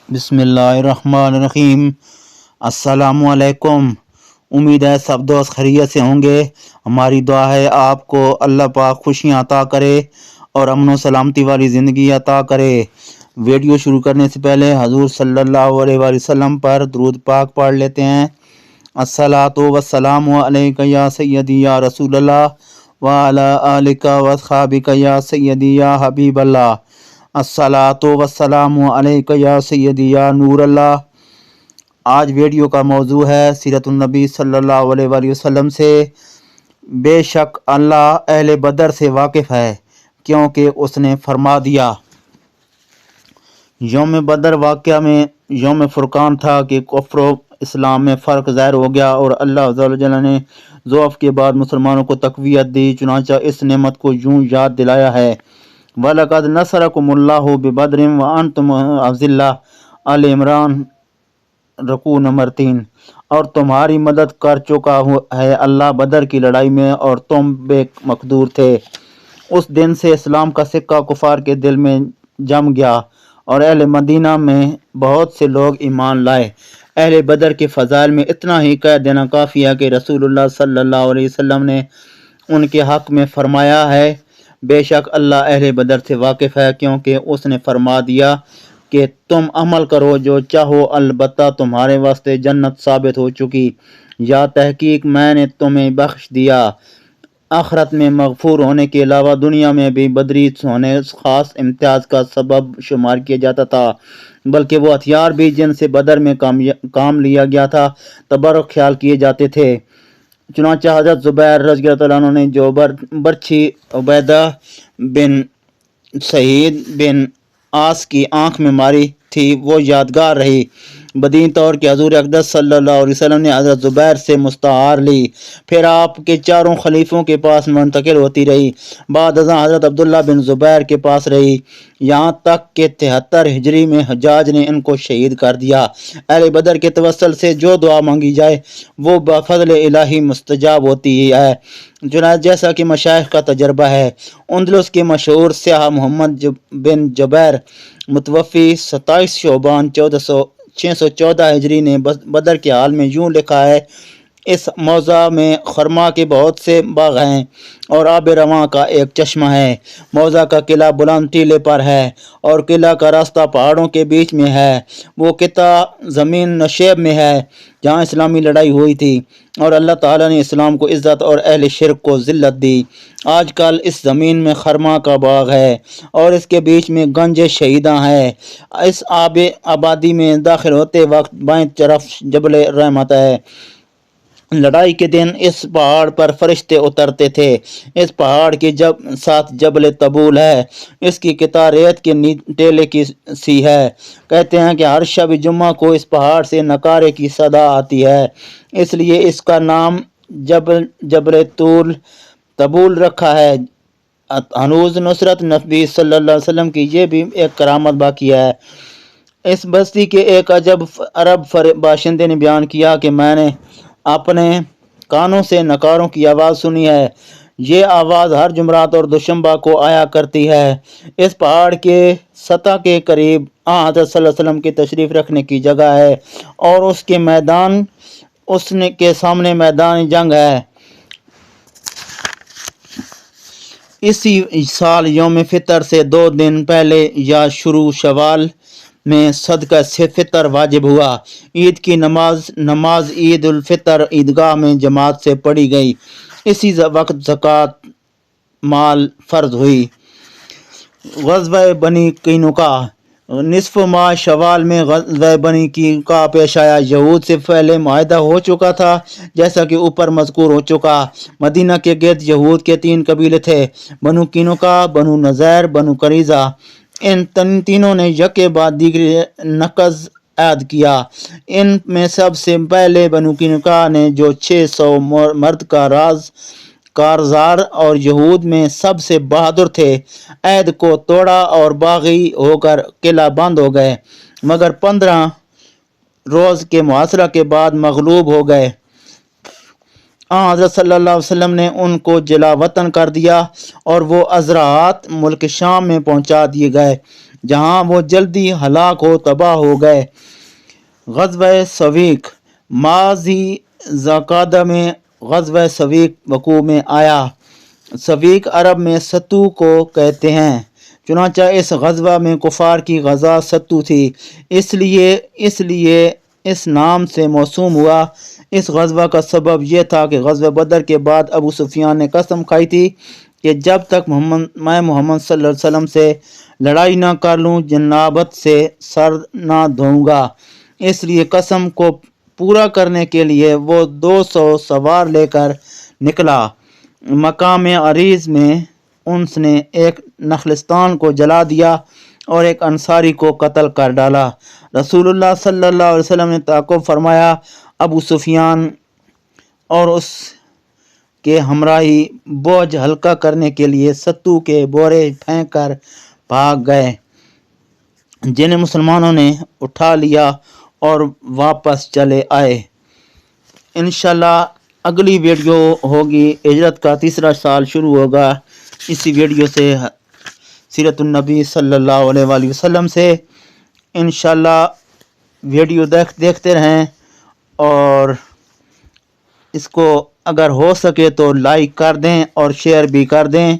بسم اللہ الرحمن الرحیم۔ السلام علیکم۔ امید ہے سب دوست خیریت سے ہوں گے۔ ہماری دعا ہے آپ کو اللہ پاک خوشیاں عطا کرے اور امن و سلامتی والی زندگی عطا کرے۔ ویڈیو شروع کرنے سے پہلے حضور صلی اللہ علیہ وآلہ وسلم پر درود پاک پڑھ لیتے ہیں۔ الصلاۃ والسلام علیک یا سیدی یا رسول اللہ وعلی آلک واصحابک یا سیدی یا حبیب اللہ۔ الصلاۃ والسلام علیک یا سیدی یا نور اللہ۔ آج ویڈیو کا موضوع ہے سیرت النبی صلی اللہ علیہ وآلہ وسلم سے۔ بے شک اللہ اہل بدر سے واقف ہے، کیونکہ اس نے فرما دیا۔ یوم بدر واقعہ میں یوم فرقان تھا کہ کفر و اسلام میں فرق ظاہر ہو گیا اور اللہ عز و جل نے ضعف کے بعد مسلمانوں کو تقویت دی، چنانچہ اس نعمت کو یوں یاد دلایا ہے: وَلَقَدْ نَصَرَكُمُ اللَّهُ بِبَدْرٍ وَأَنْتُمْ أَذِلَّةٌ آل عمران رکوع نمبر 3۔ اور تمہاری مدد کر چکا ہے اللہ بدر کی لڑائی میں اور تم بے مقدور تھے۔ اس دن سے اسلام کا سکہ کفار کے دل میں جم گیا اور اہل مدینہ میں بہت سے لوگ ایمان لائے۔ اہل بدر کے فضائل میں اتنا ہی کہہ دینا کافی ہے کہ رسول اللہ صلی اللہ علیہ وسلم نے ان کے حق میں فرمایا ہے: بے شک اللہ اہل بدر سے واقف ہے، کیونکہ اس نے فرما دیا کہ تم عمل کرو جو چاہو، البتہ تمہارے واسطے جنت ثابت ہو چکی، یا تحقیق میں نے تمہیں بخش دیا۔ آخرت میں مغفور ہونے کے علاوہ دنیا میں بھی بدری ہونے خاص امتیاز کا سبب شمار کیا جاتا تھا، بلکہ وہ ہتھیار بھی جن سے بدر میں کام لیا گیا تھا تبرک خیال کیے جاتے تھے۔ چنانچہ حضرت زبیر رضی اللہ عنہ نے جو برچھی عبیدہ بن سعید بن عاص کی آنکھ میں ماری تھی وہ یادگار رہی۔ بدین طور کہ حضور اقدس صلی اللہ علیہ وسلم نے حضرت زبیر سے مستعار لی، پھر آپ کے چاروں خلیفوں کے پاس منتقل ہوتی رہی، بعد ازاں حضرت عبداللہ بن زبیر کے پاس رہی، یہاں تک کہ 73 ہجری میں حجاج نے ان کو شہید کر دیا۔ اہل بدر کے توسل سے جو دعا مانگی جائے وہ بفضل الہی مستجاب ہوتی ہے، جیسا کہ مشائخ کا تجربہ ہے۔ اندلس کے مشہور سیاح محمد بن جبیر متوفی 27 شعبان 614 ہجری نے بدر کے حال میں یوں لکھا ہے: اس موضع میں خرما کے بہت سے باغ ہیں اور آب رواں کا ایک چشمہ ہے۔ موضع کا قلعہ بلند ٹیلے پر ہے اور قلعہ کا راستہ پہاڑوں کے بیچ میں ہے۔ وہ قطعہ زمین نشیب میں ہے جہاں اسلامی لڑائی ہوئی تھی، اور اللہ تعالیٰ نے اسلام کو عزت اور اہل شرک کو ذلت دی۔ آج کل اس زمین میں خرما کا باغ ہے اور اس کے بیچ میں گنج شہیداں ہے۔ اس آبادی میں داخل ہوتے وقت بائیں طرف جبل رحمت ہے۔ لڑائی کے دن اس پہاڑ پر فرشتے اترتے تھے۔ اس پہاڑ کے ساتھ جبل طبول ہے، اس کی قطع ریت کے ٹیلے کی سی ہے۔ کہتے ہیں کہ ہر شب جمعہ کو اس پہاڑ سے نکارے کی صدا آتی ہے، اس لیے اس کا نام جبل طبول رکھا ہے۔ ہنوز نصرت نبی صلی اللہ علیہ وسلم کی یہ بھی ایک کرامت باقی ہے۔ اس بستی کے ایک عرب باشندے نے بیان کیا کہ میں نے اپنے کانوں سے نکاروں کی آواز سنی ہے، یہ آواز ہر جمعرات اور دوشنبہ کو آیا کرتی ہے۔ اس پہاڑ کے سطح کے قریب حضرت صلی اللہ علیہ وسلم کے تشریف رکھنے کی جگہ ہے اور اس کے سامنے میدان جنگ ہے۔ اسی سال یوم فطر سے 2 دن پہلے یا شروع شوال میں صدقہ فطر واجب ہوا۔ عید کی نماز عید الفطر عیدگاہ میں جماعت سے پڑھی گئی۔ اسی وقت زکوٰۃ مال فرض ہوئی۔ غزوہ بنی قینقاع۔ نصف ماہ شوال میں غزوہ بنی قینقاع پیش آیا۔ یہود سے پہلے معاہدہ ہو چکا تھا، جیسا کہ اوپر مذکور ہو چکا۔ مدینہ کے گرد یہود کے 3 قبیلے تھے: بنو قینقاع، بنو نذیر، بنو قریظہ۔ ان تینوں نے یکے بعد دیگرے نقض عہد کیا۔ ان میں سب سے پہلے بنو قینقاع نے، جو 600 مرد کا کارزار اور یہود میں سب سے بہادر تھے، عہد کو توڑا اور باغی ہو کر قلعہ بند ہو گئے، مگر 15 روز کے محاصرہ کے بعد مغلوب ہو گئے۔ حضرت صلی اللہ علیہ وسلم نے ان کو جلا وطن کر دیا اور وہ ازراعات ملک شام میں پہنچا دیے گئے۔ جہاں وہ جلدی ہلاک ہو تباہ ہو گئے۔ غزوہ سویق ماضی ذوالقعدہ میں غزوہ سویق وقوع میں آیا۔ سویق عرب میں ستو کو کہتے ہیں، چنانچہ اس غزوہ میں کفار کی غزا ستو تھی، اس لیے اس نام سے موسوم ہوا۔ اس غزوہ کا سبب یہ تھا کہ غزوہ بدر کے بعد ابو سفیان نے قسم کھائی تھی کہ جب تک میں محمد صلی اللہ علیہ وسلم سے لڑائی نہ کر لوں جنابت سے سر نہ دھوؤں گا۔ اس لیے قسم کو پورا کرنے کے لیے وہ 200 سوار لے کر نکلا۔ مقام عریض میں انس نے ایک نخلستان کو جلا دیا اور ایک انصاری کو قتل کر ڈالا۔ رسول اللہ صلی اللہ علیہ وسلم نے تعاقب فرمایا، ابو سفیان اور اس کے ہمراہی بوجھ ہلکا کرنے کے لیے ستو کے بورے پھینک کر بھاگ گئے، جنہیں مسلمانوں نے اٹھا لیا اور واپس چلے آئے۔ انشاءاللہ اگلی ویڈیو ہوگی، ہجرت کا تیسرا سال شروع ہوگا، اسی ویڈیو سے سیرت النبی صلی اللہ علیہ وآلہ وسلم سے۔ انشاءاللہ ویڈیو دیکھتے رہیں، اور اس کو اگر ہو سکے تو لائک کر دیں اور شیئر بھی کر دیں۔